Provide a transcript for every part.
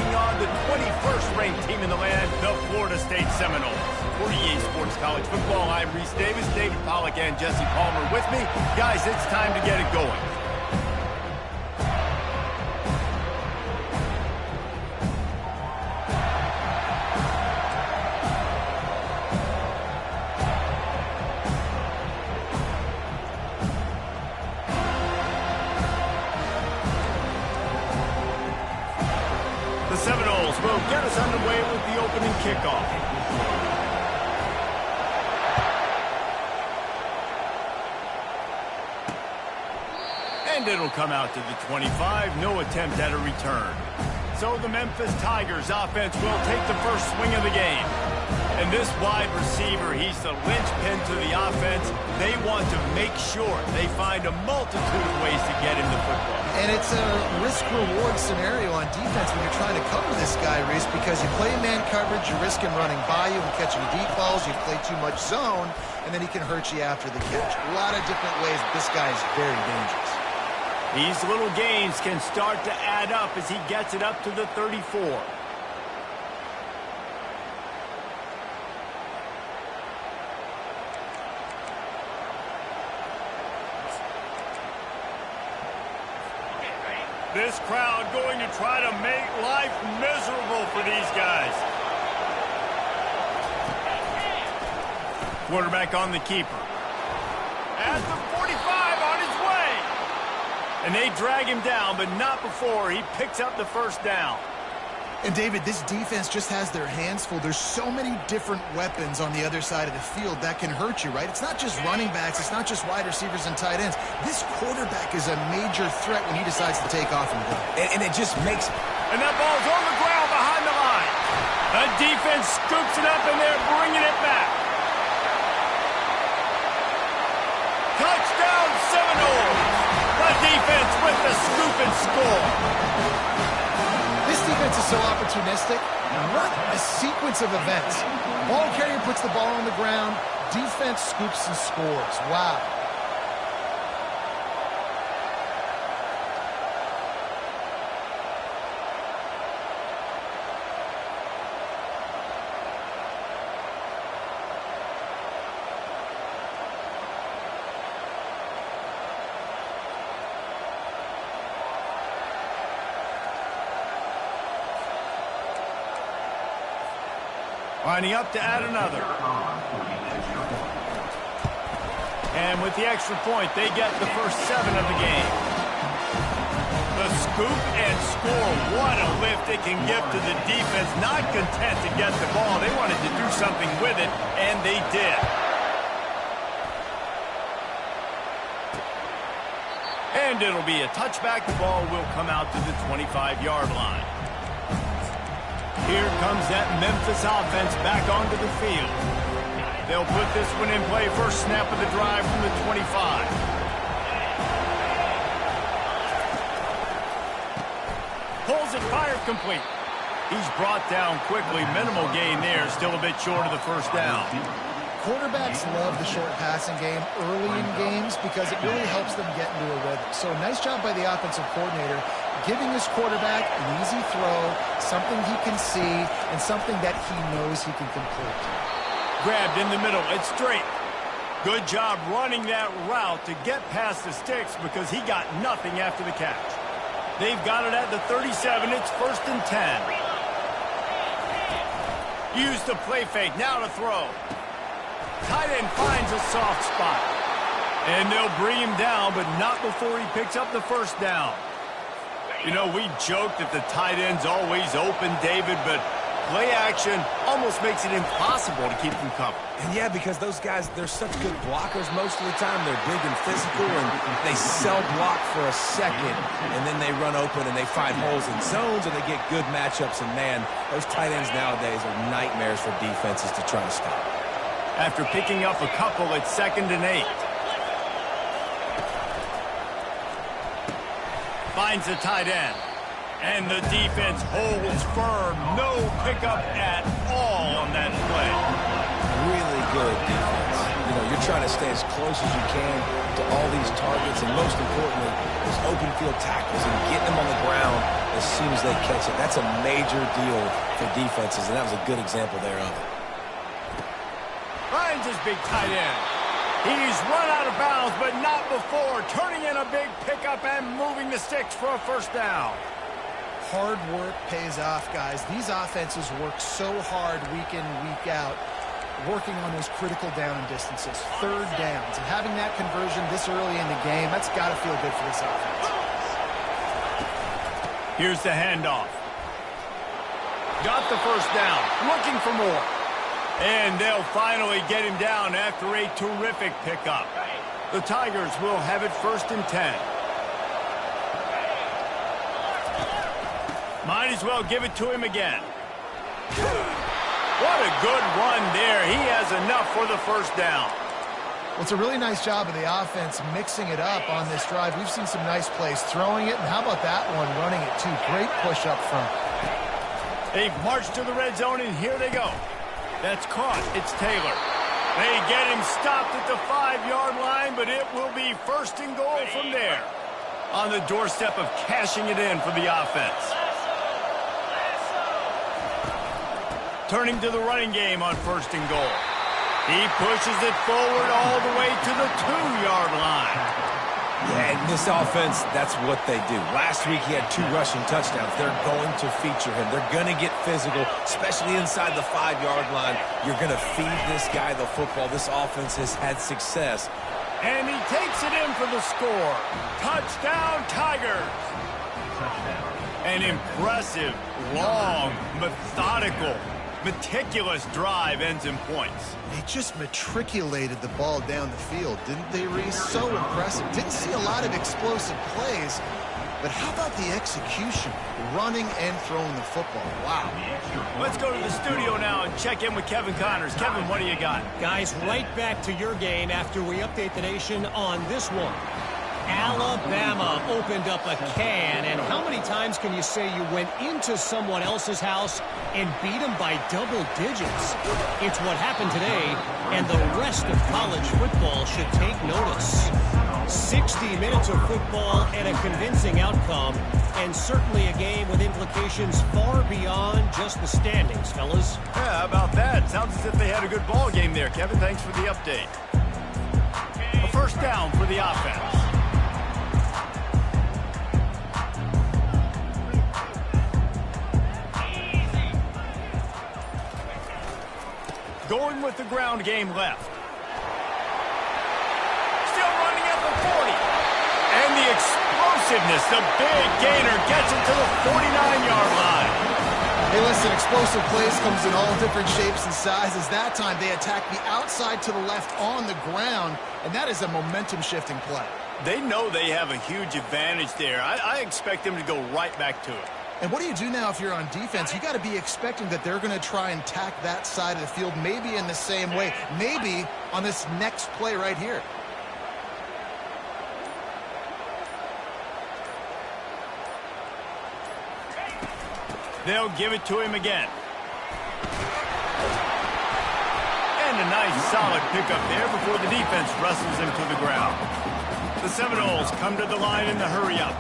taking on the 21st ranked team in the land, the Florida State Seminoles. For EA Sports College Football, I'm Reese Davis, David Pollack, and Jesse Palmer with me. Guys, it's time to get it going. The Seminoles will get us underway with the opening kickoff. And it'll come out to the 25, no attempt at a return. So the Memphis Tigers offense will take the first swing of the game. And this wide receiver, he's the linchpin to the offense. They want to make sure they find a multitude of ways to get him the football. And it's a risk-reward scenario on defense when you're trying to cover this guy, Reese, because you play man coverage, you risk him running by you and catching deep balls, you play too much zone, and then he can hurt you after the catch. A lot of different ways. This guy is very dangerous. These little gains can start to add up as he gets it up to the 34. This crowd going to try to make life miserable for these guys. Quarterback on the keeper. At the 45 on his way. And they drag him down, but not before he picks up the first down. And, David, this defense just has their hands full. There's so many different weapons on the other side of the field that can hurt you, right? It's not just running backs. It's not just wide receivers and tight ends. This quarterback is a major threat when he decides to take off and go. And it just makes... And that ball's on the ground behind the line. The defense scoops it up, and they're bringing it back. Touchdown, Seminoles. The defense with the scoop and score. This defense is so opportunistic. What a sequence of events. Ball carrier puts the ball on the ground. Defense scoops and scores. Wow. Lining up to add another. And with the extra point, they get the first 7 of the game. The scoop and score. What a lift it can give to the defense. Not content to get the ball. They wanted to do something with it, and they did. And it'll be a touchback. The ball will come out to the 25-yard line. Here comes that Memphis offense back onto the field. They'll put this one in play. First snap of the drive from the 25. Pulls it, fired complete. He's brought down quickly. Minimal gain there. Still a bit short of the first down. Quarterbacks love the short passing game early in games because it really helps them get into a rhythm. So nice job by the offensive coordinator giving his quarterback an easy throw, something he can see, and something that he knows he can complete. Grabbed in the middle. It's straight. Good job running that route to get past the sticks because he got nothing after the catch. They've got it at the 37. It's 1st and 10. Use the play fake. Now to throw. Tight end finds a soft spot. And they'll bring him down, but not before he picks up the first down. You know, we joke that the tight end's always open, David, but play action almost makes it impossible to keep them covered. And yeah, because those guys, they're such good blockers most of the time. They're big and physical, and they sell block for a second, and then they run open and they find holes in zones, and they get good matchups. And, man, those tight ends nowadays are nightmares for defenses to try to stop. After picking up a couple, it's 2nd and 8. Finds the tight end. And the defense holds firm. No pickup at all on that play. Really good defense. You know, you're trying to stay as close as you can to all these targets, and most importantly, those open field tackles and getting them on the ground as soon as they catch it. That's a major deal for defenses, and that was a good example there of it. Finds his big tight end. He's run out of bounds, but not before turning in a big pickup and moving the sticks for a first down. Hard work pays off, guys. These offenses work so hard week in, week out, working on those critical down and distances, third downs. And having that conversion this early in the game, that's got to feel good for this offense. Here's the handoff. Got the first down, looking for more. And they'll finally get him down after a terrific pickup. The Tigers will have it 1st and 10. Might as well give it to him again. What a good run there. He has enough for the first down. Well, it's a really nice job of the offense mixing it up on this drive. We've seen some nice plays throwing it, and how about that one running it too? Great push up front. They've marched to the red zone, and here they go. That's caught. It's Taylor. They get him stopped at the 5-yard line, but it will be 1st and goal from there. On the doorstep of cashing it in for the offense. Turning to the running game on 1st and goal. He pushes it forward all the way to the 2-yard line. Yeah, in this offense, that's what they do. Last week, he had 2 rushing touchdowns. They're going to feature him. They're going to get physical, especially inside the 5-yard line. You're going to feed this guy the football. This offense has had success. And he takes it in for the score. Touchdown, Tigers. An impressive, long, meticulous drive ends in points. They just matriculated the ball down the field, didn't they, Reese? So impressive. Didn't see a lot of explosive plays, but how about the execution, running and throwing the football? Wow. Let's go to the studio now and check in with Kevin Connors. Kevin, what do you got? Guys, right back to your game after we update the nation on this one. Alabama opened up a can, and how many times can you say you went into someone else's house and beat them by double digits? It's what happened today, and the rest of college football should take notice. 60 minutes of football and a convincing outcome, and certainly a game with implications far beyond just the standings, fellas. Yeah, how about that? Sounds as if they had a good ball game there, Kevin. Thanks for the update. A first down for the offense. Going with the ground game left. Still running at the 40. And the explosiveness, the big gainer gets it to the 49-yard line. Hey, listen, explosive plays comes in all different shapes and sizes. That time they attack the outside to the left on the ground, and that is a momentum-shifting play. They know they have a huge advantage there. I expect them to go right back to it. And what do you do now if you're on defense? You got to be expecting that they're going to try and attack that side of the field, maybe in the same way, maybe on this next play right here. They'll give it to him again. And a nice solid pickup there before the defense wrestles him to the ground. The Seminoles come to the line in the hurry-up.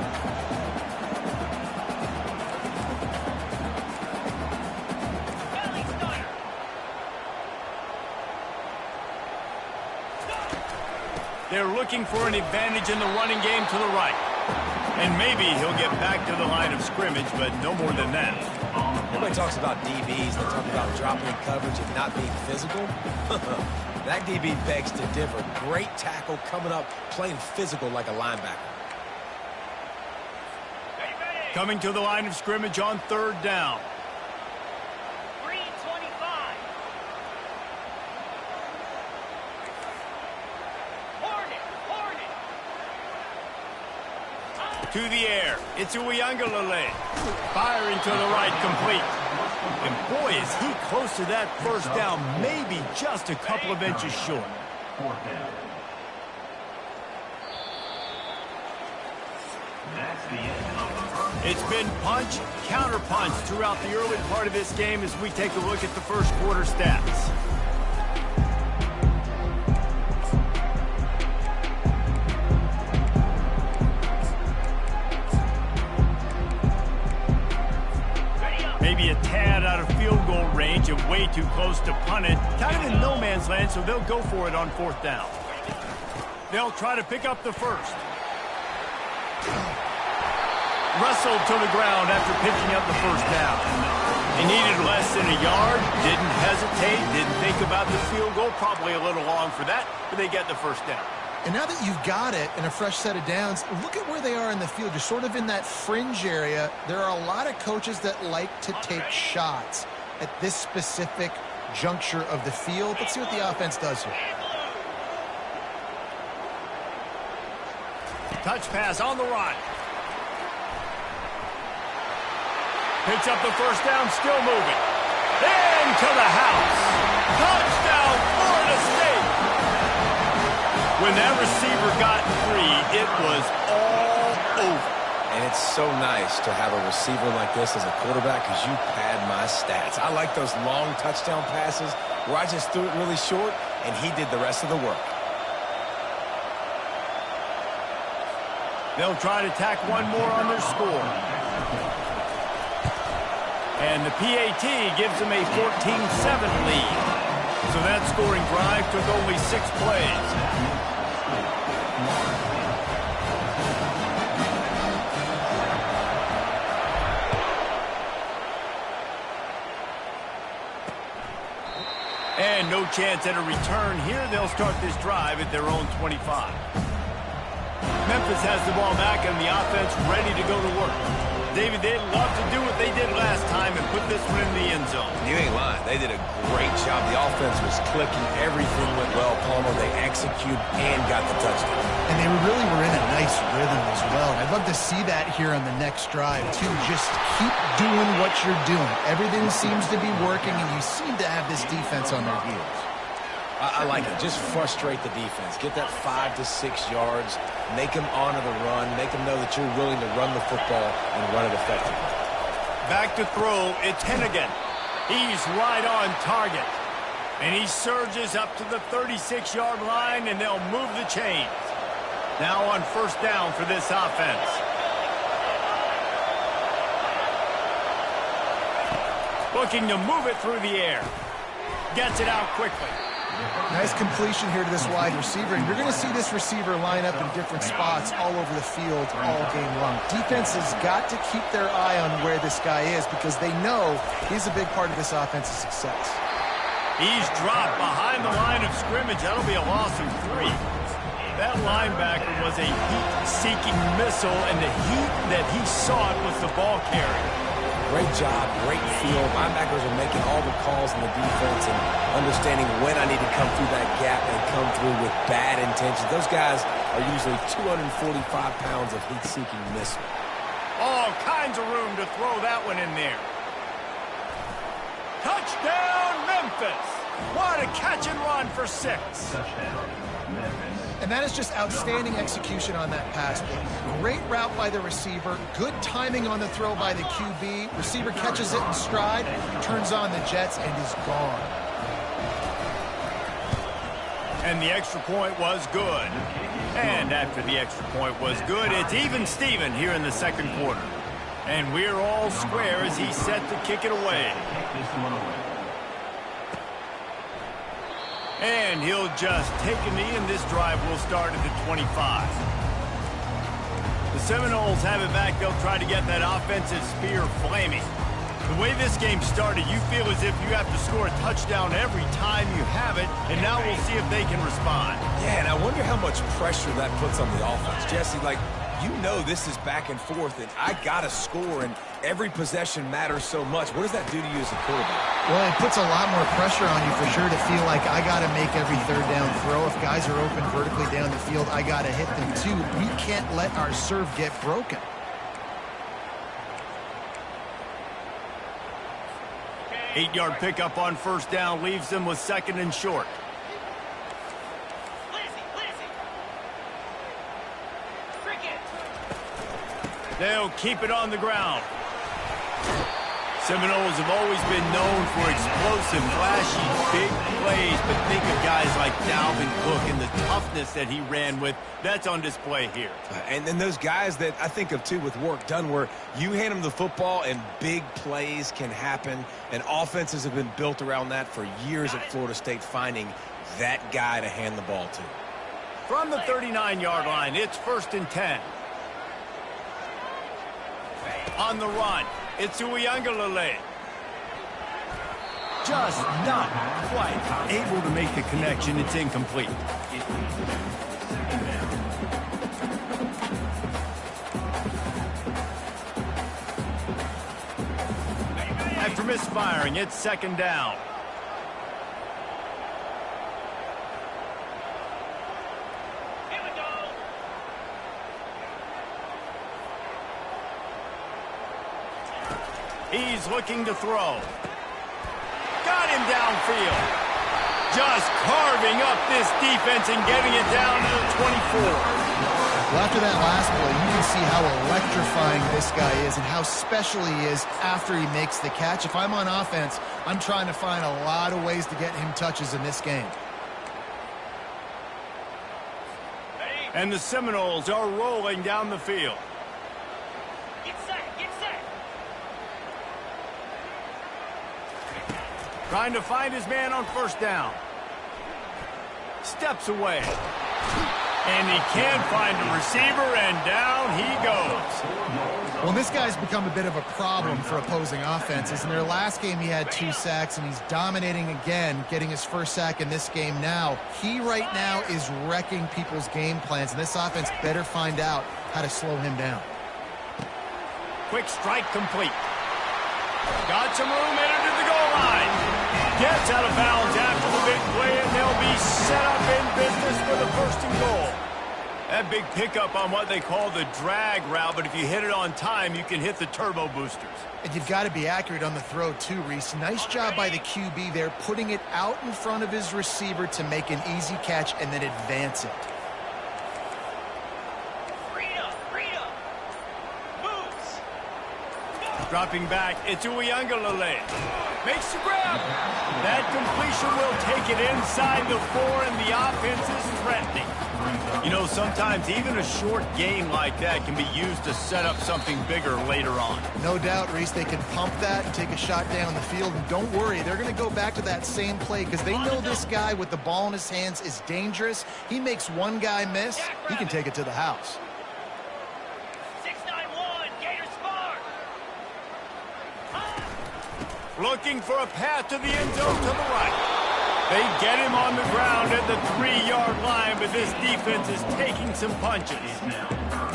They're looking for an advantage in the running game to the right. And maybe he'll get back to the line of scrimmage, but no more than that. Everybody talks about DBs. They talk about dropping coverage and not being physical. That DB begs to differ. Great tackle coming up, playing physical like a linebacker. Coming to the line of scrimmage on 3rd down. To the air. It's Uiagalelei. Firing to the right, complete. And boy, is he close to that first down, maybe just a couple of inches short. It's been punch, counter punch throughout the early part of this game as we take a look at the first quarter stats. Maybe a tad out of field goal range and way too close to punt it. Kind of in no man's land, so they'll go for it on 4th down. They'll try to pick up the first. Wrestled to the ground after picking up the first down. He needed less than a yard, didn't hesitate, didn't think about the field goal. Probably a little long for that, but they get the first down. And now that you've got it in a fresh set of downs, look at where they are in the field. You're sort of in that fringe area. There are a lot of coaches that like to take shots at this specific juncture of the field. Let's see what the offense does here. Touch pass on the run. Picks up the first down, still moving. Into the house. Touchdown, Florida State. When that receiver got free, it was all over. And it's so nice to have a receiver like this as a quarterback because you pad my stats. I like those long touchdown passes where I just threw it really short and he did the rest of the work. They'll try to tack one more on their score. And the PAT gives them a 14-7 lead. So that scoring drive took only 6 plays. And no chance at a return here. They'll start this drive at their own 25. Memphis has the ball back and the offense ready to go to work. David, they'd love to do what they did last time and put this one in the end zone. You ain't lying. They did a great job. The offense was clicking. Everything went well. Palmer, they executed and got the touchdown. And they really were in a nice rhythm as well. I'd love to see that here on the next drive, too. Just keep doing what you're doing. Everything seems to be working, and you seem to have this defense on their heels. I like it. Just frustrate the defense. Get that 5 to 6 yards. Make them honor the run. Make them know that you're willing to run the football and run it effectively. Back to throw. It's Hennigan. He's right on target. And he surges up to the 36-yard line, and they'll move the chains. Now on 1st down for this offense. Looking to move it through the air. Gets it out quickly. Nice completion here to this wide receiver, and you're going to see this receiver line up in different spots all over the field all game long. Defense has got to keep their eye on where this guy is because they know he's a big part of this offense's success. He's dropped behind the line of scrimmage. That'll be a loss of 3. That linebacker was a heat-seeking missile, and the heat that he sought was the ball carrier. Great job, great feel. Linebackers are making all the calls in the defense and understanding when I need to come through that gap and come through with bad intentions. Those guys are usually 245 pounds of heat-seeking missile. All kinds of room to throw that one in there. Touchdown, Memphis! What a catch and run for 6. Touchdown, Memphis. And that is just outstanding execution on that pass play. Great route by the receiver. Good timing on the throw by the QB. Receiver catches it in stride, turns on the jets, and is gone. And the extra point was good. And after the extra point was good, it's even Steven here in the 2nd quarter. And we're all square as he's set to kick it away. And he'll just take a knee, and this drive will start at the 25. The Seminoles have it back. They'll try to get that offensive spear flaming. The way this game started, you feel as if you have to score a touchdown every time you have it, and now we'll see if they can respond. Yeah, and I wonder how much pressure that puts on the offense. Jesse, like, you know this is back and forth, and I got to score, and every possession matters so much. What does that do to you as a quarterback? Well, it puts a lot more pressure on you for sure to feel like I got to make every 3rd down throw. If guys are open vertically down the field, I got to hit them too. We can't let our serve get broken. Eight-yard pickup on 1st down leaves them with 2nd and short. They'll keep it on the ground. Seminoles have always been known for explosive, flashy, big plays, but think of guys like Dalvin Cook and the toughness that he ran with. That's on display here. And then those guys that I think of, too, with work done, where you hand them the football and big plays can happen, and offenses have been built around that for years at Florida State, finding that guy to hand the ball to. From the 39-yard line, it's 1st and 10. On the run, it's Uiagalelei. Just not quite able to make the connection. It's incomplete. After misfiring, it's 2nd down. He's looking to throw. Got him downfield. Just carving up this defense and getting it down to the 24. Well, after that last play, you can see how electrifying this guy is and how special he is after he makes the catch. If I'm on offense, I'm trying to find a lot of ways to get him touches in this game. And the Seminoles are rolling down the field. Trying to find his man on 1st down. Steps away. And he can't find a receiver, and down he goes. Well, this guy's become a bit of a problem for opposing offenses. In their last game, he had 2 sacks, and he's dominating again, getting his 1st sack in this game now. He right now is wrecking people's game plans, and this offense better find out how to slow him down. Quick strike complete. Got some room headed to the goal line. Gets out of bounds after the big play, and they'll be set up in business for the 1st and goal. That big pickup on what they call the drag route, but if you hit it on time, you can hit the turbo boosters. And you've got to be accurate on the throw, too, Reese. Nice job by the QB there, putting it out in front of his receiver to make an easy catch and then advance it. Dropping back, it's Uiagalelei. Makes the grab. That completion will take it inside the 4, and the offense is threatening. You know, sometimes even a short game like that can be used to set up something bigger later on. No doubt, Reese, they can pump that and take a shot down the field. And don't worry, they're going to go back to that same play because they know this guy with the ball in his hands is dangerous. He makes one guy miss, he can take it to the house. Looking for a path to the end zone to the right. They get him on the ground at the 3-yard line, but this defense is taking some punches.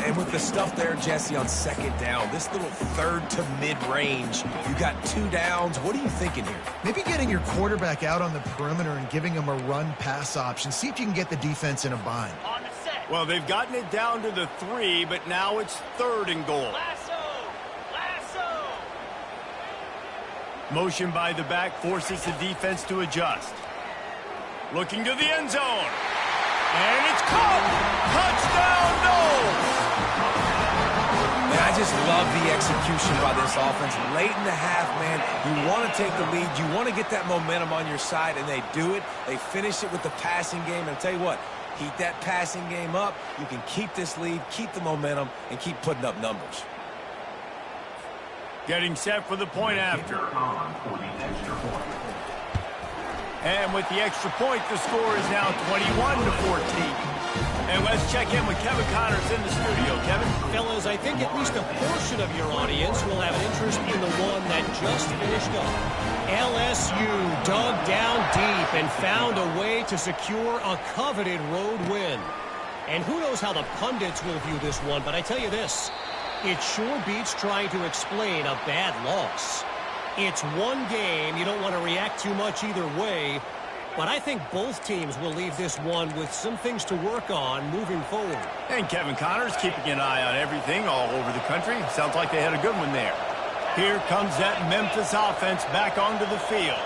And with the stuff there, Jesse, on 2nd down, this little 3rd to mid-range, you got 2 downs. What are you thinking here? Maybe getting your quarterback out on the perimeter and giving him a run-pass option. See if you can get the defense in a bind. Well, they've gotten it down to the 3, but now it's 3rd and goal. Motion by the back forces the defense to adjust. Looking to the end zone. And it's caught. Touchdown, Noles. And I just love the execution by this offense. Late in the half, man, you want to take the lead. You want to get that momentum on your side, and they do it. They finish it with the passing game. And I'll tell you what, keep that passing game up. You can keep this lead, keep the momentum, and keep putting up numbers. Getting set for the point after. And with the extra point, the score is now 21-14. And let's check in with Kevin Connors in the studio. Kevin? Fellas, I think at least a portion of your audience will have an interest in the one that just finished up. LSU dug down deep and found a way to secure a coveted road win. And who knows how the pundits will view this one, but I tell you this. It sure beats trying to explain a bad loss. It's one game. You don't want to react too much either way. But I think both teams will leave this one with some things to work on moving forward. And Kevin Connors keeping an eye on everything all over the country. Sounds like they had a good one there. Here comes that Memphis offense back onto the field.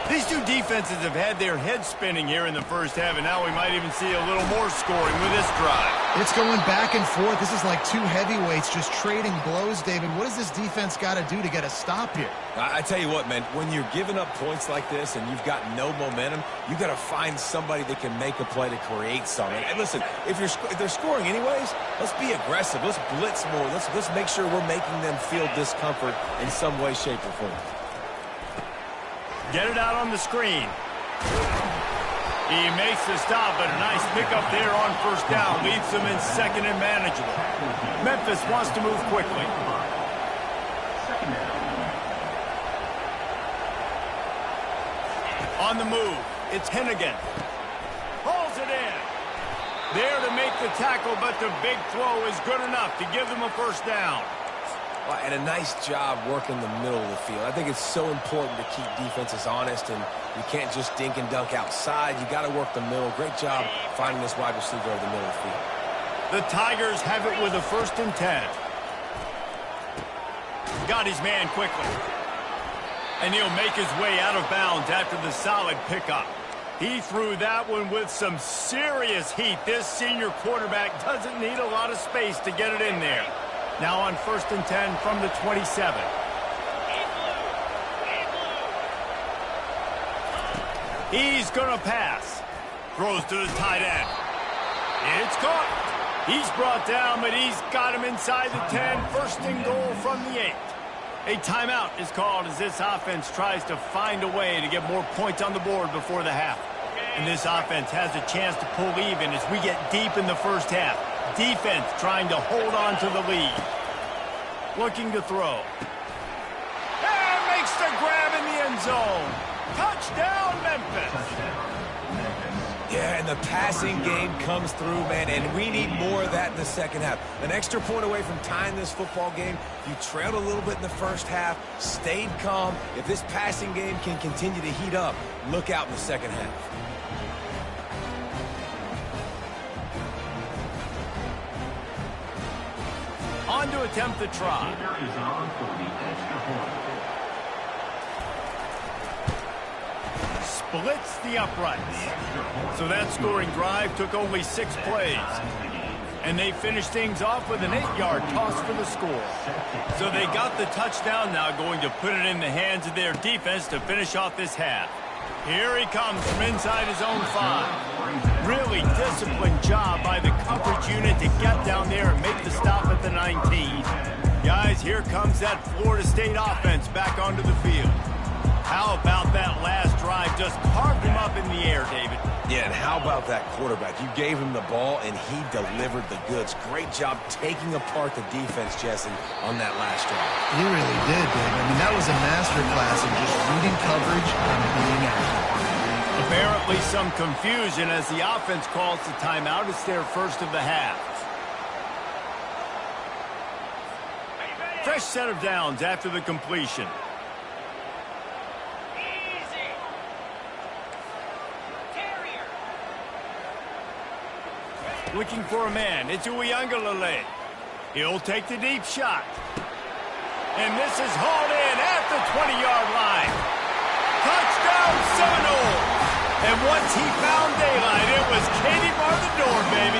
These two defenses have had their heads spinning here in the first half, and now we might even see a little more scoring with this drive. It's going back and forth. This is like two heavyweights just trading blows, David. What does this defense got to do to get a stop here? I tell you what, man, when you're giving up points like this and you've got no momentum, you got to find somebody that can make a play to create something. And listen, if they're scoring anyways, let's be aggressive. Let's blitz more. Let's make sure we're making them feel discomfort in some way, shape, or form. Get it out on the screen. He makes the stop, but a nice pickup there on first down. Leaves them in second and manageable. Memphis wants to move quickly. On the move, it's Hennigan. Pulls it in. There to make the tackle, but the big throw is good enough to give them a first down. And a nice job working the middle of the field. I think it's so important to keep defenses honest, and you can't just dink and dunk outside. You got to work the middle. Great job finding this wide receiver over the middle of the field. The Tigers have it with a 1st and 10. Got his man quickly. And he'll make his way out of bounds after the solid pickup. He threw that one with some serious heat. This senior quarterback doesn't need a lot of space to get it in there. Now on 1st and 10 from the 27. He's going to pass. Throws to the tight end. It's caught. He's brought down, but he's got him inside the 10. 1st and goal from the 8. A timeout is called as this offense tries to find a way to get more points on the board before the half. And this offense has a chance to pull even as we get deep in the first half. Defense trying to hold on to the lead. Looking to throw. And makes the grab in the end zone. Touchdown, Memphis. Yeah, and the passing game comes through, man, and we need more of that in the second half. An extra point away from tying this football game. You trailed a little bit in the first half, stayed calm. If this passing game can continue to heat up, look out in the second half. On to attempt the try. Splits the uprights. So that scoring drive took only 6 plays. And they finished things off with an 8-yard toss for the score. So they got the touchdown, now going to put it in the hands of their defense to finish off this half. Here he comes from inside his own 5. Really disciplined job by the coverage unit to get down there and make the stop at the 19. Guys, here comes that Florida State offense back onto the field. How about that last drive? Just carved him up in the air, David. Yeah, and how about that quarterback? You gave him the ball, and he delivered the goods. Great job taking apart the defense, Jesse, on that last drive. He really did, David. I mean, that was a masterclass in just reading coverage and being accurate. Apparently some confusion as the offense calls the timeout. It's their first of the half. Fresh set of downs after the completion. Looking for a man. It's Uiagalelei. He'll take the deep shot. And this is hauled in at the 20-yard line. Touchdown Seminole. And once he found daylight, it was Katie bar the door, baby.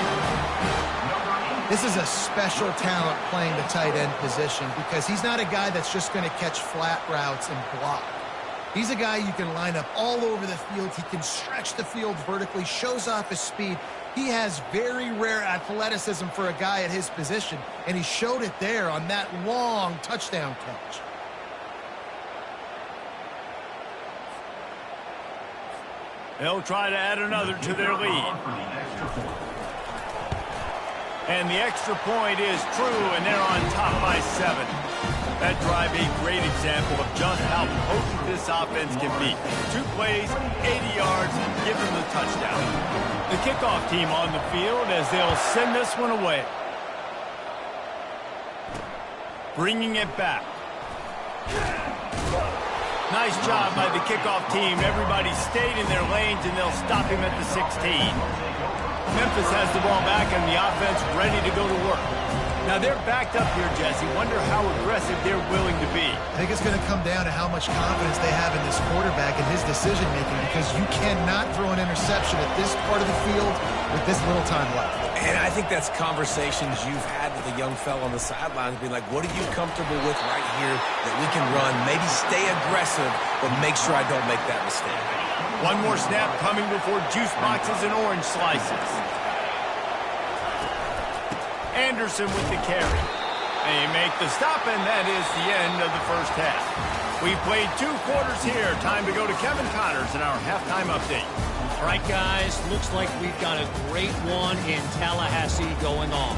This is a special talent playing the tight end position because he's not a guy that's just going to catch flat routes and block. He's a guy you can line up all over the field. He can stretch the field vertically, shows off his speed. He has very rare athleticism for a guy at his position, and he showed it there on that long touchdown catch. They'll try to add another to their lead. And the extra point is true, and they're on top by 7. That drive a great example of just how potent this offense can be. 2 plays, 80 yards, give them the touchdown. The kickoff team on the field as they'll send this one away. Bringing it back. Nice job by the kickoff team. Everybody stayed in their lanes, and they'll stop him at the 16. Memphis has the ball back, and the offense ready to go to work. Now they're backed up here, Jesse. Wonder how aggressive they're willing to be. I think it's going to come down to how much confidence they have in this quarterback and his decision-making, because you cannot throw an interception at this part of the field with this little time left. And I think that's conversations you've had with a young fella on the sidelines, being like, what are you comfortable with right here that we can run? Maybe stay aggressive, but make sure I don't make that mistake. One more snap coming before juice boxes and orange slices. Anderson with the carry. They make the stop, and that is the end of the first half. We've played 2 quarters here. Time to go to Kevin Connors in our halftime update. All right, guys, looks like we've got a great one in Tallahassee going on.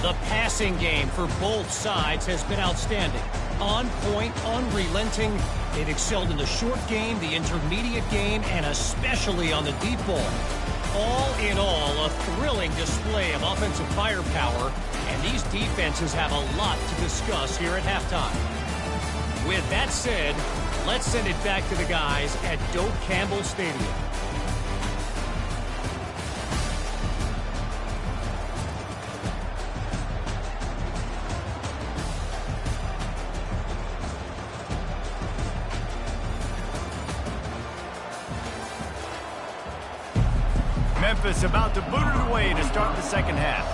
The passing game for both sides has been outstanding. On point, unrelenting. They've excelled in the short game, the intermediate game, and especially on the deep ball. All in all, a thrilling display of offensive firepower, and these defenses have a lot to discuss here at halftime. With that said, let's send it back to the guys at Doak Campbell Stadium. Memphis about to boot it away to start the second half.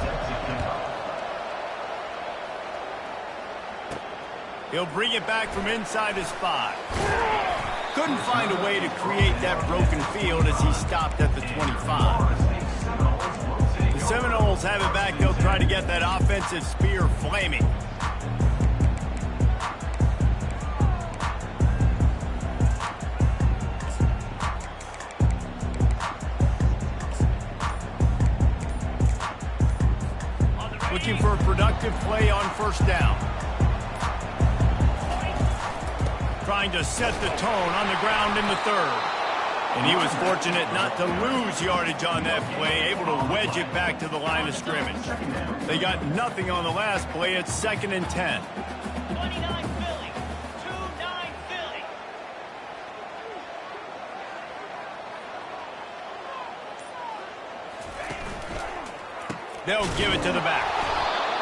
He'll bring it back from inside his 5. Couldn't find a way to create that broken field as he stopped at the 25. The Seminoles have it back. They'll try to get that offensive spear flaming. Looking for a productive play on first down. Trying to set the tone on the ground in the 3rd. And he was fortunate not to lose yardage on that play, able to wedge it back to the line of scrimmage. They got nothing on the last play. It's 2nd and 10. 29 Philly. 2-9 Philly. They'll give it to the back.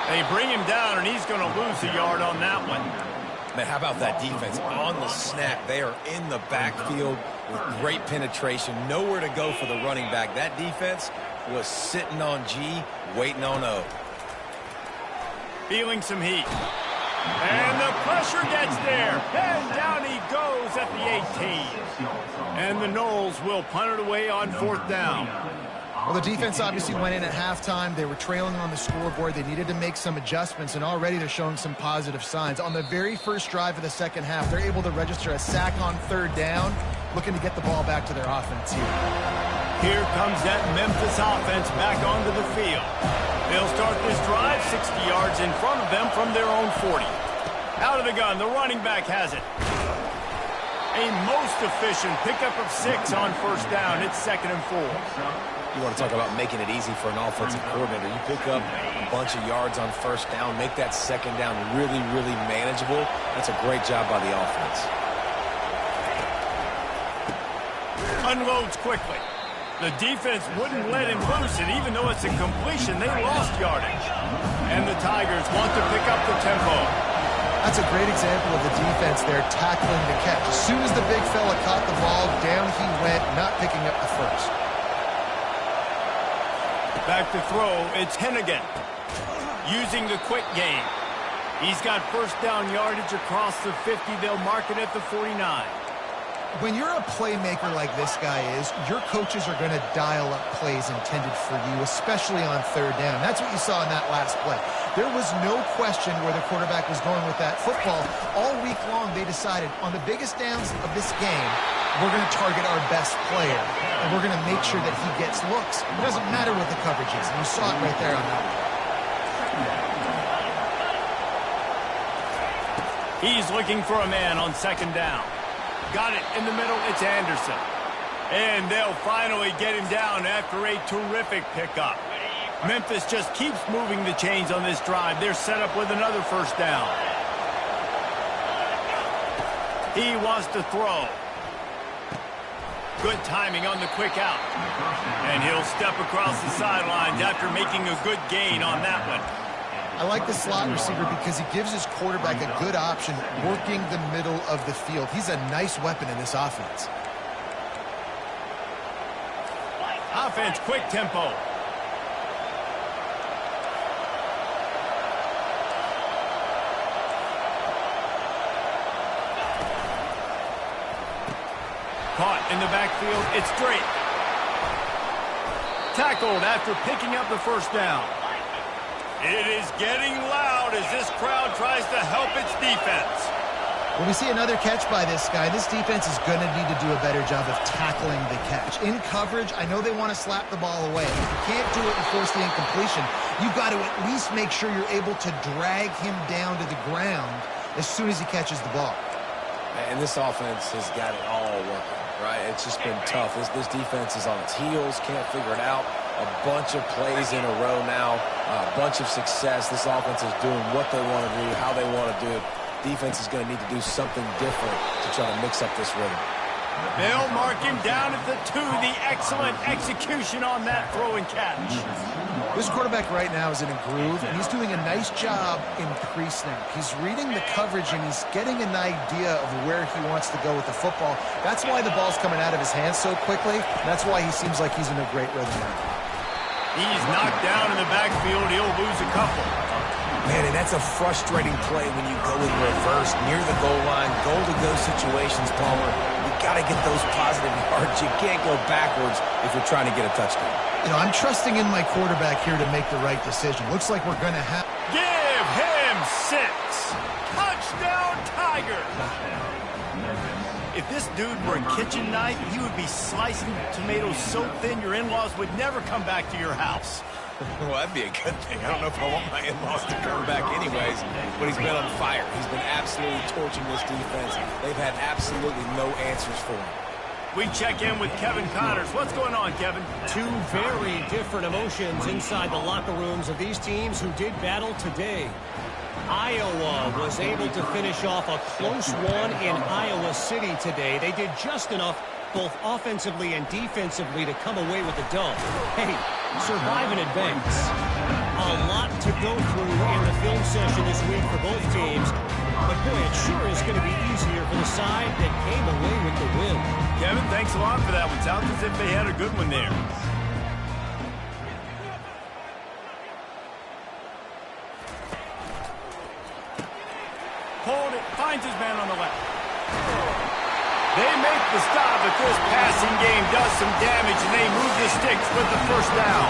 They bring him down, and he's going to lose a yard on that one. Man, how about that defense? On the snap, they are in the backfield with great penetration. Nowhere to go for the running back. That defense was sitting on G, waiting on O. Feeling some heat. And the pressure gets there. And down he goes at the 18. And the Noles will punt it away on 4th down. Well, the defense obviously went in at halftime. They were trailing on the scoreboard. They needed to make some adjustments, and already they're showing some positive signs. On the very first drive of the second half, they're able to register a sack on 3rd down, looking to get the ball back to their offense here. Here comes that Memphis offense back onto the field. They'll start this drive 60 yards in front of them from their own 40. Out of the gun, the running back has it. A most efficient pickup of 6 on first down. It's 2nd and 4. You want to talk about making it easy for an offensive coordinator. You pick up a bunch of yards on first down, make that second down really, really manageable. That's a great job by the offense. Unloads quickly. The defense wouldn't let him loose, and even though it's a completion, they lost yardage. And the Tigers want to pick up the tempo. That's a great example of the defense there tackling the catch. As soon as the big fella caught the ball, down he went, not picking up the first. Back to throw, it's Hennigan. Using the quick game. He's got first down yardage across the 50. They'll mark it at the 49. When you're a playmaker like this guy is, your coaches are going to dial up plays intended for you, especially on 3rd down. That's what you saw in that last play. There was no question where the quarterback was going with that football. All week long, they decided on the biggest downs of this game, we're going to target our best player, and we're going to make sure that he gets looks. It doesn't matter what the coverage is, and you saw it right there on that one. He's looking for a man on 2nd down. Got it in the middle, it's Anderson. And they'll finally get him down after a terrific pickup. Memphis just keeps moving the chains on this drive. They're set up with another first down. He wants to throw. Good timing on the quick out. And he'll step across the sidelines after making a good gain on that one. I like the slot receiver because he gives his quarterback a good option working the middle of the field. He's a nice weapon in this offense. Offense, quick tempo. Caught in the backfield. It's Drake. Tackled after picking up the first down. It is getting loud as this crowd tries to help its defense. When we see another catch by this guy, this defense is going to need to do a better job of tackling the catch. In coverage, I know they want to slap the ball away. If you can't do it and force the incompletion, you've got to at least make sure you're able to drag him down to the ground as soon as he catches the ball. And this offense has got it all working, right? It's just been tough. This defense is on its heels, can't figure it out. A bunch of plays in a row now, a bunch of success. This offense is doing what they want to do, how they want to do it. Defense is going to need to do something different to try to mix up this rhythm. They'll mark him down at the 2. The excellent execution on that throw and catch. This quarterback right now is in a groove, and he's doing a nice job in pre-snap. He's reading the coverage, and he's getting an idea of where he wants to go with the football. That's why the ball's coming out of his hands so quickly. That's why he seems like he's in a great rhythm now. He's knocked down in the backfield. He'll lose a couple. Man, and that's a frustrating play when you go in reverse near the goal line, goal-to-go situations, Palmer. You got to get those positive yards. You can't go backwards if you're trying to get a touchdown. You know, I'm trusting in my quarterback here to make the right decision. Looks like we're going to have... Give him 6. Touchdown, Tigers. If this dude were a kitchen knife, he would be slicing tomatoes so thin your in-laws would never come back to your house. Well, that'd be a good thing. I don't know if I want my in-laws to come back anyways, but he's been on fire. He's been absolutely torching this defense. They've had absolutely no answers for him. We check in with Kevin Connors. What's going on, Kevin? 2 very different emotions inside the locker rooms of these teams who did battle today. Iowa was able to finish off a close one in Iowa City today. They did just enough both offensively and defensively to come away with a dub. Hey, survive and advance. A lot to go through in the film session this week for both teams. But boy, it sure is going to be easier for the side that came away with the win. Kevin, thanks a lot for that one. Sounds as if they had a good one there. Hold it, finds his man on the left. They make the stop, but this passing game does some damage, and they move the sticks with the first down.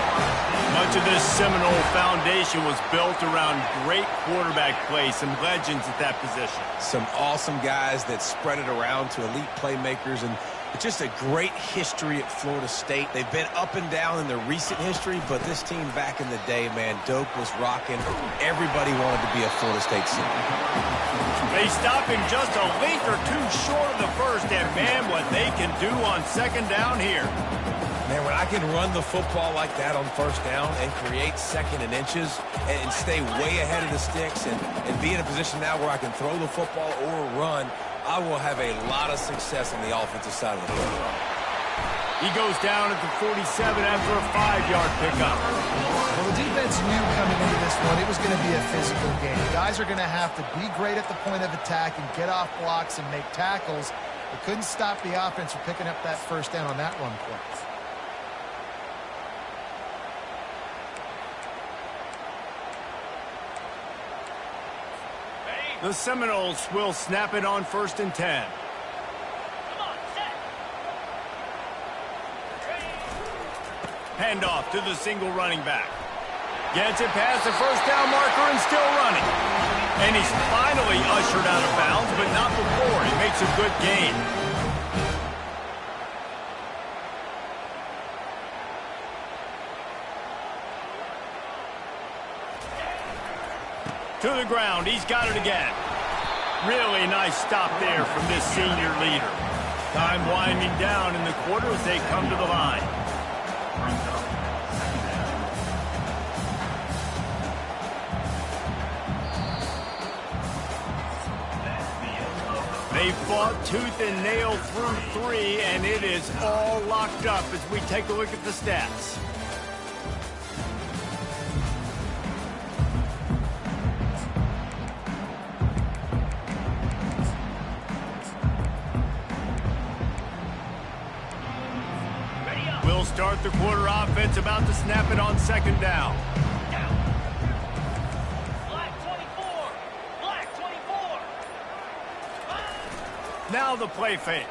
Much of this Seminole foundation was built around great quarterback play, some legends at that position. Some awesome guys that spread it around to elite playmakers, and just a great history at Florida State. They've been up and down in their recent history, but this team back in the day, man, Doak was rocking. Everybody wanted to be a Florida State senior. They stop him just a length or 2 short of the first, and man, what they can do on second down here. Man, when I can run the football like that on first down and create second and inches and stay way ahead of the sticks and be in a position now where I can throw the football or run, I will have a lot of success on the offensive side of the football. He goes down at the 47 after a 5-yard pickup. Well, the defense knew coming into this one it was going to be a physical game. Guys are going to have to be great at the point of attack and get off blocks and make tackles. They couldn't stop the offense from picking up that first down on that run play. The Seminoles will snap it on 1st and 10. Come on, set. Handoff to the single running back. Gets it past the first down marker and still running. And he's finally ushered out of bounds, but not before. He makes a good gain. To the ground, he's got it again. Really nice stop there from this senior leader. Time winding down in the quarter as they come to the line. They fought tooth and nail through 3, and it is all locked up as we take a look at the stats. They'll start the quarter offense, about to snap it on second down. Black 24. Black 24. Now the play fake.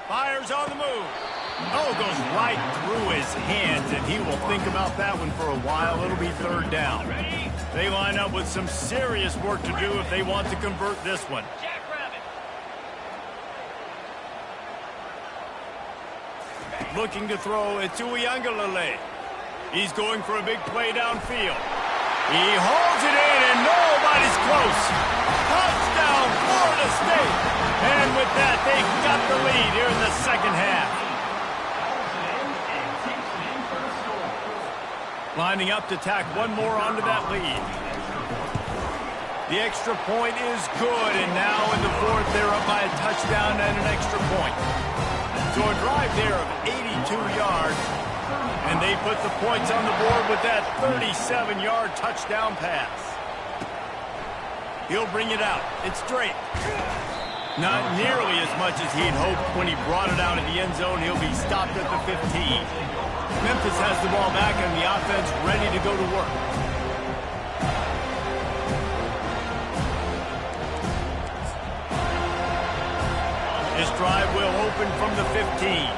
Fires on the move. Oh, goes right through his hands, and he will think about that one for a while. It'll be third down. They line up with some serious work to do if they want to convert this one. Jackrabbit. Looking to throw, it's Uyangalele. He's going for a big play downfield. He hauls it in, and nobody's close. Touchdown, Florida State. And with that, they've got the lead here in the second half. Lining up to tack one more onto that lead. The extra point is good, and now in the fourth, they're up by a touchdown and an extra point. So a drive there of 82 yards, and they put the points on the board with that 37-yard touchdown pass. He'll bring it out. It's straight. Not nearly as much as he'd hoped when he brought it out of the end zone. He'll be stopped at the 15. Memphis has the ball back and the offense ready to go to work. This drive will open from the 15.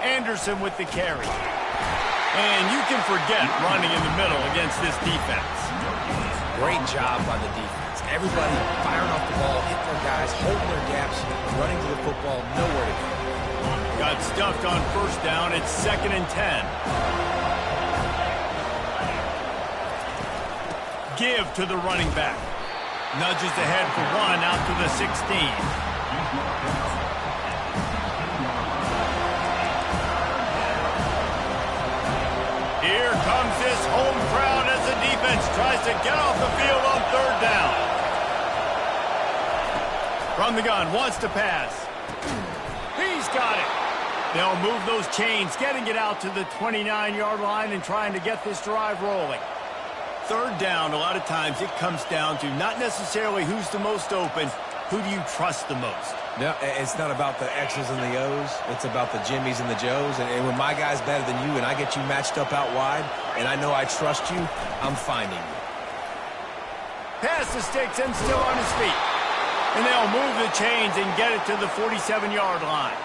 Anderson with the carry. And you can forget running in the middle against this defense. Great job by the defense. Everybody firing off the ball, hitting their guys, holding their gaps, running to the football, nowhere to go. Got stuffed on first down. It's 2nd and 10. Give to the running back. Nudges ahead for one out to the 16. Here comes this home crowd as the defense tries to get off the field on third down. From the gun, wants to pass. He's got it. They'll move those chains, getting it out to the 29-yard line and trying to get this drive rolling. Third down, a lot of times it comes down to not necessarily who's the most open, who do you trust the most? No, it's not about the X's and the O's. It's about the Jimmies and the Joes. And when my guy's better than you and I get you matched up out wide and I know I trust you, I'm finding you. Pass the sticks and still on his feet. And they'll move the chains and get it to the 47-yard line.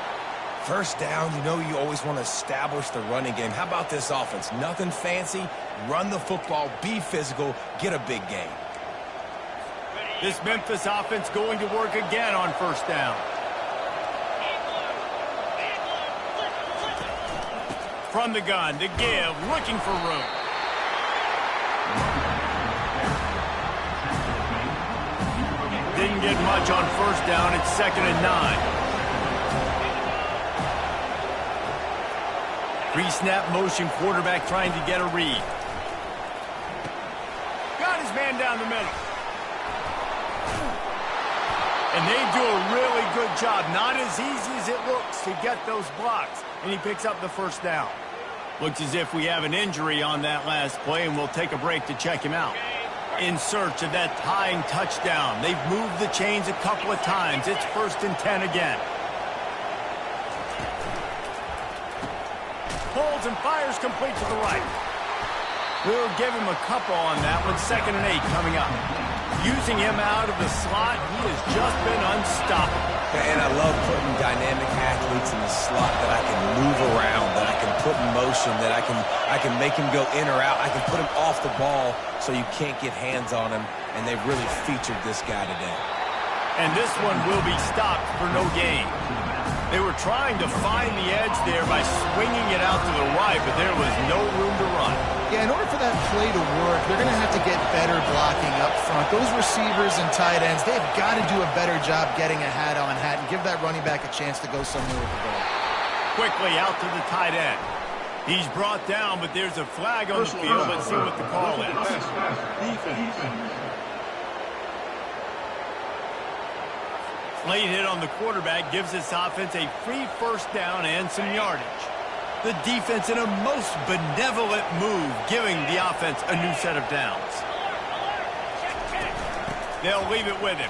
First down, you know you always want to establish the running game. How about this offense? Nothing fancy. Run the football, be physical, get a big game. This Memphis offense going to work again on first down. From the gun, to give, looking for room. Didn't get much on first down. It's 2nd and 9. Pre-snap motion, quarterback trying to get a read. Got his man down the middle. And they do a really good job. Not as easy as it looks to get those blocks. And he picks up the first down. Looks as if we have an injury on that last play, and we'll take a break to check him out. In search of that tying touchdown. They've moved the chains a couple of times. It's 1st and 10 again. Holds and fires complete to the right. We'll give him a couple on that one. 2nd and 8 coming up. Using him out of the slot, he has just been unstoppable. And I love putting dynamic athletes in the slot that I can move around, that I can put in motion, that I can make him go in or out. I can put him off the ball so you can't get hands on him, and they've really featured this guy today. And this one will be stopped for no gain. They were trying to find the edge there by swinging it out to the right, but there was no room to run. Yeah, in order for that play to work, they're going to have to get better blocking up front. Those receivers and tight ends, they've got to do a better job getting a hat-on-hat and give that running back a chance to go somewhere with the ball. Quickly out to the tight end. He's brought down, but there's a flag on the field. Let's see what the call is. Late hit on the quarterback gives this offense a free first down and some yardage. The defense in a most benevolent move, giving the offense a new set of downs. They'll leave it with him.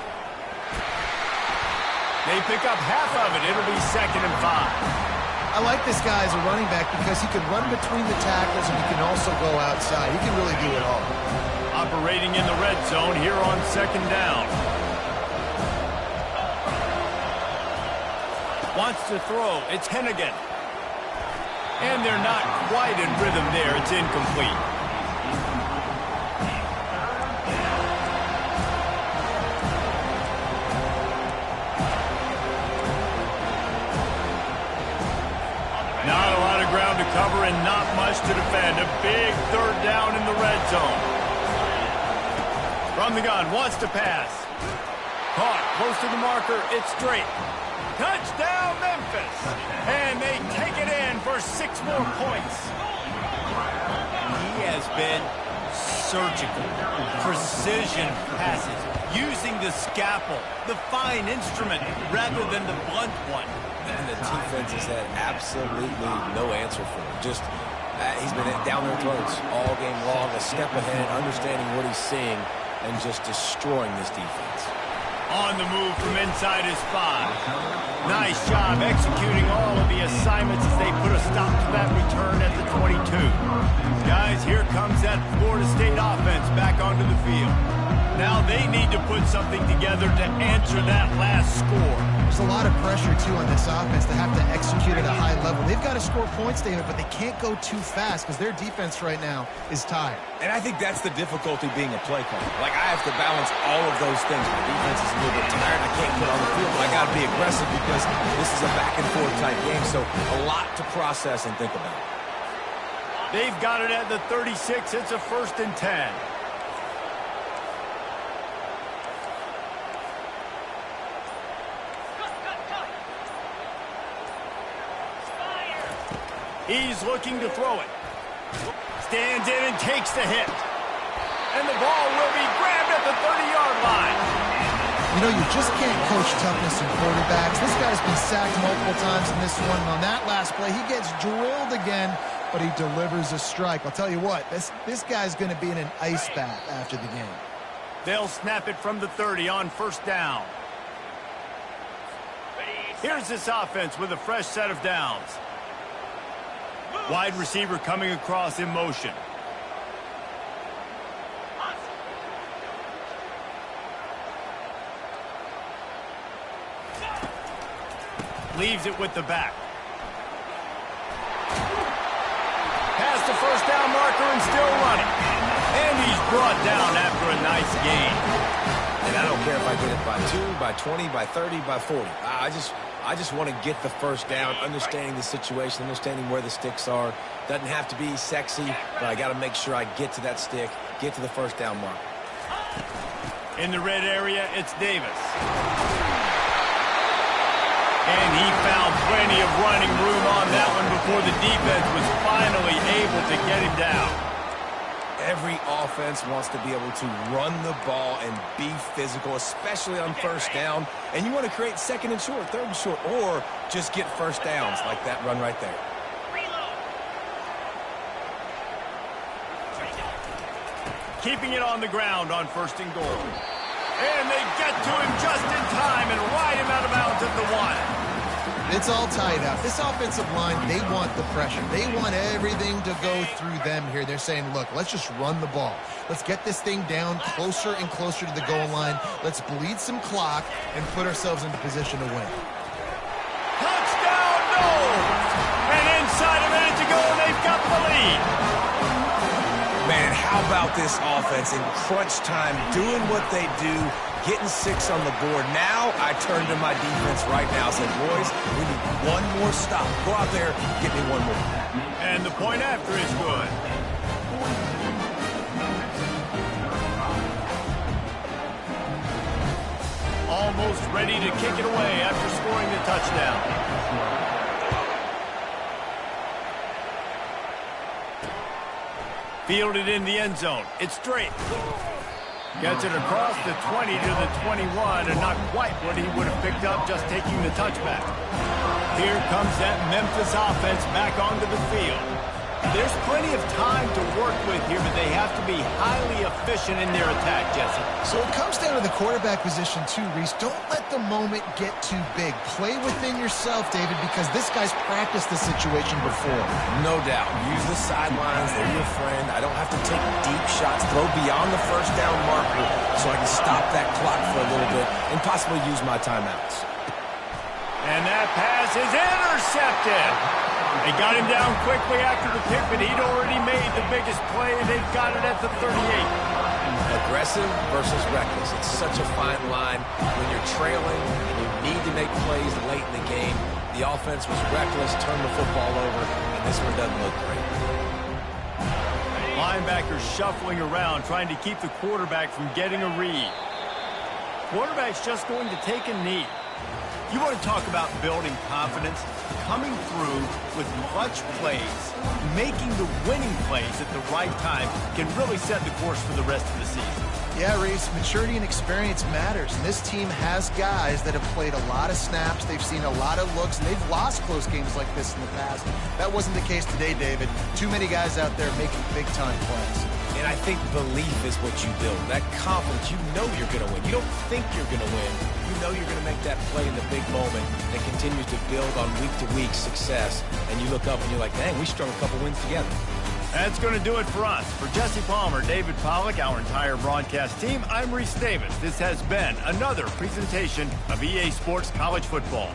They pick up half of it. It'll be 2nd and 5. I like this guy as a running back because he can run between the tackles and he can also go outside. He can really do it all. Operating in the red zone here on 2nd down. Wants to throw. It's Hennigan. And they're not quite in rhythm there. It's incomplete. Not a lot of ground to cover and not much to defend. A big 3rd down in the red zone. From the gun, wants to pass. Caught, close to the marker, it's straight. Touchdown, Memphis! And they take it in for 6 more points. He has been surgical, precision passes, using the scalpel, the fine instrument, rather than the blunt one. And the defense has had absolutely no answer for him. Just, he's been down their throats all game long, a step ahead, understanding what he's seeing, and just destroying this defense. On the move from inside his 5. Nice job executing all of the assignments as they put a stop to that return at the 22. Guys, here comes that Florida State offense back onto the field. Now they need to put something together to answer that last score. There's a lot of pressure, too, on this offense to have to execute at a high level. They've got to score points, David, but they can't go too fast because their defense right now is tired. And I think that's the difficulty being a play caller. Like, I have to balance all of those things. My defense is a little bit tired. I can't get on the field, but I got to be aggressive because this is a back-and-forth type game, so a lot to process and think about. They've got it at the 36. It's a 1st and 10. He's looking to throw it. Stands in and takes the hit. And the ball will be grabbed at the 30-yard line. You know, you just can't coach toughness in quarterbacks. This guy's been sacked multiple times in this one. And on that last play, he gets drilled again, but he delivers a strike. I'll tell you what, this guy's going to be in an ice bath after the game. They'll snap it from the 30 on 1st down. Here's this offense with a fresh set of downs. Wide receiver coming across in motion. Leaves it with the back. Past the 1st down marker and still running. And he's brought down after a nice gain. And I don't care if I get it by 2, by 20, by 30, by 40. I just want to get the 1st down, understanding the situation, understanding where the sticks are. Doesn't have to be sexy, but I got to make sure I get to that stick, get to the 1st down mark. In the red area, it's Davis. And he found plenty of running room on that one before the defense was finally able to get him down. Every offense wants to be able to run the ball and be physical, especially on 1st down. And you want to create 2nd and short, 3rd and short, or just get 1st downs like that run right there. Keeping it on the ground on 1st and goal. And they get to him just in time and ride him out of bounds at the 1. It's all tied up. This offensive line, they want the pressure. They want everything to go through them here. They're saying, look, let's just run the ball. Let's get this thing down closer and closer to the goal line. Let's bleed some clock and put ourselves into position to win. Touchdown, no! And inside a minute to go, they've got the lead. Man, how about this offense in crunch time, doing what they do, getting 6 on the board. Now I turn to my defense right now and say, boys, we need one more stop. Go out there, get me one more. And the point after is good. Almost ready to kick it away after scoring the touchdown. Fielded in the end zone. It's straight. Gets it across the 20 to the 21, and not quite what he would have picked up just taking the touchback. Here comes that Memphis offense back onto the field. There's plenty of time to work with here, but they have to be highly efficient in their attack, Jesse. So it comes down to the quarterback position too, Reese. Don't let the moment get too big. Play within yourself, David, because this guy's practiced the situation before. No doubt. Use the sidelines. They're your friend. I don't have to take deep shots, throw beyond the first down marker so I can stop that clock for a little bit and possibly use my timeouts. And that pass is intercepted. They got him down quickly after the pick, but he'd already made the biggest play, and they've got it at the 38. Aggressive versus reckless. It's such a fine line when you're trailing and you need to make plays late in the game. The offense was reckless, turned the football over, and this one doesn't look great. Linebackers shuffling around, trying to keep the quarterback from getting a read. Quarterback's just going to take a knee. You want to talk about building confidence? Coming through with clutch plays, making the winning plays at the right time can really set the course for the rest of the season. Yeah, Reese, maturity and experience matters. And this team has guys that have played a lot of snaps. They've seen a lot of looks, and they've lost close games like this in the past. That wasn't the case today, David. Too many guys out there making big-time plays. And I think belief is what you build. That confidence, you know you're going to win. You don't think you're going to win. You know you're going to make that play in the big moment that continues to build on week-to-week success. And you look up and you're like, dang, we strung a couple wins together. That's going to do it for us. For Jesse Palmer, David Pollack, our entire broadcast team, I'm Reese Davis. This has been another presentation of EA Sports College Football.